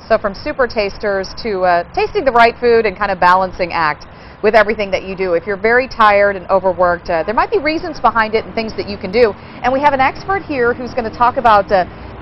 So from super tasters to tasting the right food and kind of balancing act with everything that you do. If you're very tired and overworked, there might be reasons behind it and things that you can do. And we have an expert here who's going to talk about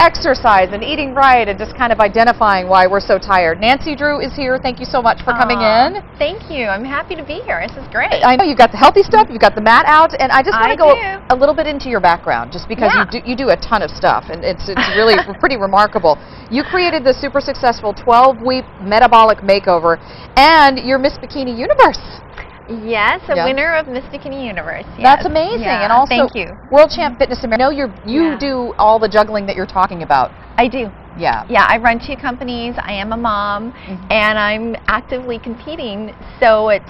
exercise and eating right and just kind of identifying why we're so tired. Nancy Drew is here. Thank you so much for coming in. Thank you. I'm happy to be here. This is great. I know you've got the healthy stuff, you've got the mat out, and I just want to go a little bit into your background, just because you do a ton of stuff, and it's really pretty remarkable. You created the super successful 12-week metabolic makeover, and you're Miss Bikini Universe. Yes, a winner of Miss Bikini Universe. Yes. That's amazing, and also thank you. World Champ Fitness America. I know you do all the juggling that you're talking about. I do. Yeah. Yeah, I run 2 companies. I am a mom, and I'm actively competing. So it's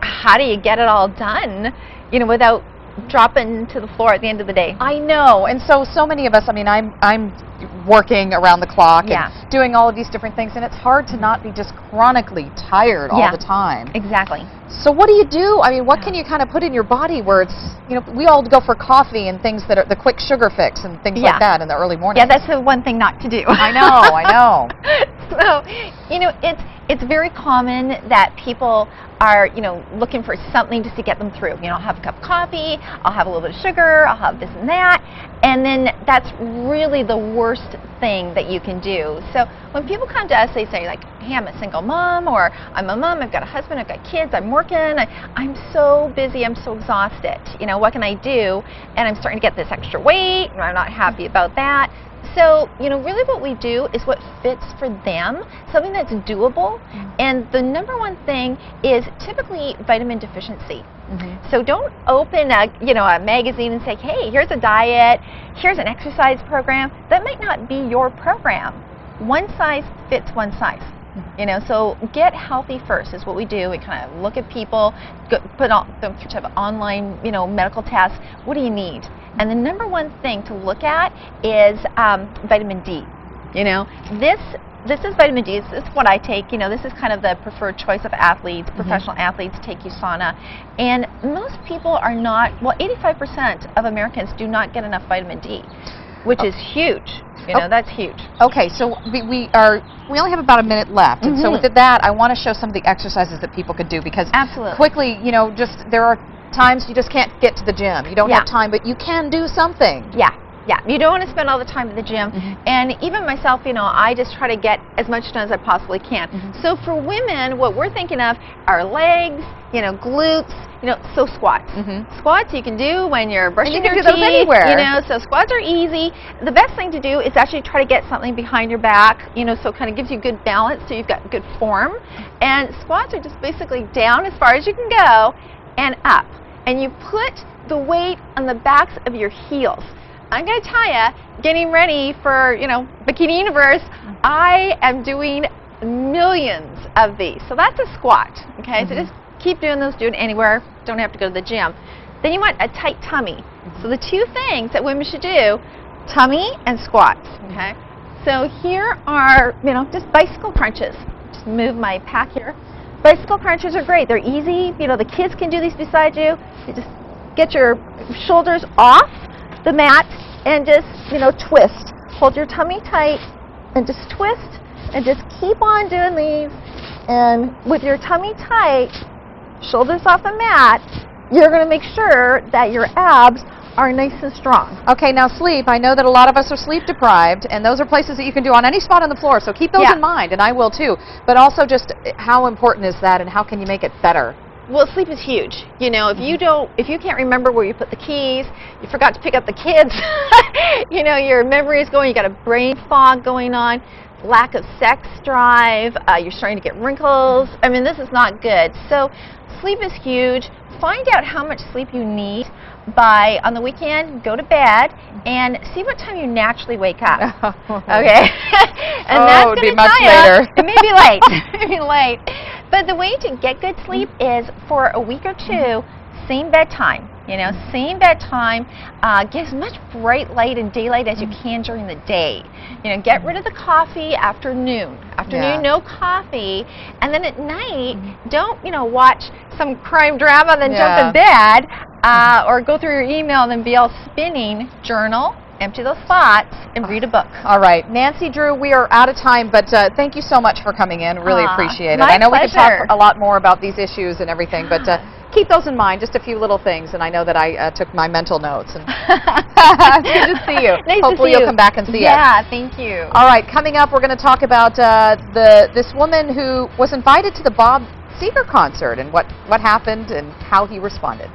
how do you get it all done, you know, without dropping to the floor at the end of the day? I know, and so many of us. I mean, I'm working around the clock and doing all of these different things, and it's hard to not be just chronically tired all the time. Exactly. So what do you do? I mean, what can you kind of put in your body where it's, you know, we all go for coffee and things that are the quick sugar fix and things like that in the early morning. Yeah, that's the one thing not to do. I know. So, you know, it's very common that people are, you know, looking for something just to get them through. You know, I'll have a cup of coffee, I'll have a little bit of sugar, I'll have this and that, and then that's really the worst thing that you can do. So when people come to us, they say like, hey, I'm a single mom, or I'm a mom, I've got a husband, I've got kids, I'm working, I'm so busy, I'm so exhausted. You know, what can I do? And I'm starting to get this extra weight, and I'm not happy about that. So, you know, really what we do is what fits for them, something that's doable. And the number one thing is typically vitamin deficiency. So don't open a magazine and say, hey, here's a diet, here's an exercise program. That might not be your program. One size fits one size. You know, so get healthy first is what we do. We kind of look at people, put on them through online, you know, medical tests. What do you need? And the number one thing to look at is vitamin D. You know, this is vitamin D. This is what I take. You know, this is kind of the preferred choice of athletes. Professional athletes take USANA. And most people are not, well, 85% of Americans do not get enough vitamin D, which is huge. You know, that's huge. Okay, so we only have about a minute left, and so with that, I want to show some of the exercises that people could do, because quickly, you know, just there are times you just can't get to the gym. You don't have time, but you can do something. Yeah, you don't want to spend all the time at the gym. And even myself, you know, I just try to get as much done as I possibly can. So for women, what we're thinking of are legs, you know, glutes, you know, so squats. Squats you can do when you're brushing your teeth. Those anywhere. You know, so squats are easy. The best thing to do is actually try to get something behind your back, you know, so it kind of gives you good balance, so you've got good form. And squats are just basically down as far as you can go and up. And you put the weight on the backs of your heels. I'm going to tell you, getting ready for, you know, Bikini Universe, I am doing millions of these. So that's a squat, okay? So just keep doing those, do it anywhere, don't have to go to the gym. Then you want a tight tummy. So the 2 things that women should do, tummy and squats, okay? So here are, you know, just bicycle crunches. Just move my pack here. Bicycle crunches are great. They're easy. You know, the kids can do these beside you. You just get your shoulders off the mat and just, you know, twist. Hold your tummy tight and just twist and just keep on doing these. And with your tummy tight, shoulders off the mat, you're going to make sure that your abs are nice and strong. Okay, now sleep. I know that a lot of us are sleep deprived, and those are places that you can do on any spot on the floor, so keep those in mind, and I will too. But also just how important is that, and how can you make it better? Well, sleep is huge. You know, if you can't remember where you put the keys, you forgot to pick up the kids, you know, your memory is going, you got a brain fog going on, lack of sex drive, you're starting to get wrinkles. I mean, this is not good. So sleep is huge. Find out how much sleep you need by, on the weekend, go to bed and see what time you naturally wake up. Okay? And that's going to tell you, it may be late. It may be late. But the way to get good sleep is for a week or 2, same bedtime. You know, same bedtime. Get as much bright light and daylight as you can during the day. You know, get rid of the coffee afternoon. Afternoon, no coffee. And then at night, don't, you know, watch some crime drama and then jump in bed or go through your email and then be all spinning. Journal empty those spots, and read a book. All right, Nancy Drew, we are out of time, but thank you so much for coming in. Really appreciate it. My I know pleasure. we could talk a lot more about these issues and everything, but keep those in mind, just a few little things, and I know that I took my mental notes. And good to see you. Nice Hopefully to see you'll come back and see us. Yeah, thank you. All right, coming up, we're going to talk about this woman who was invited to the Bob Seger concert and what happened and how he responded.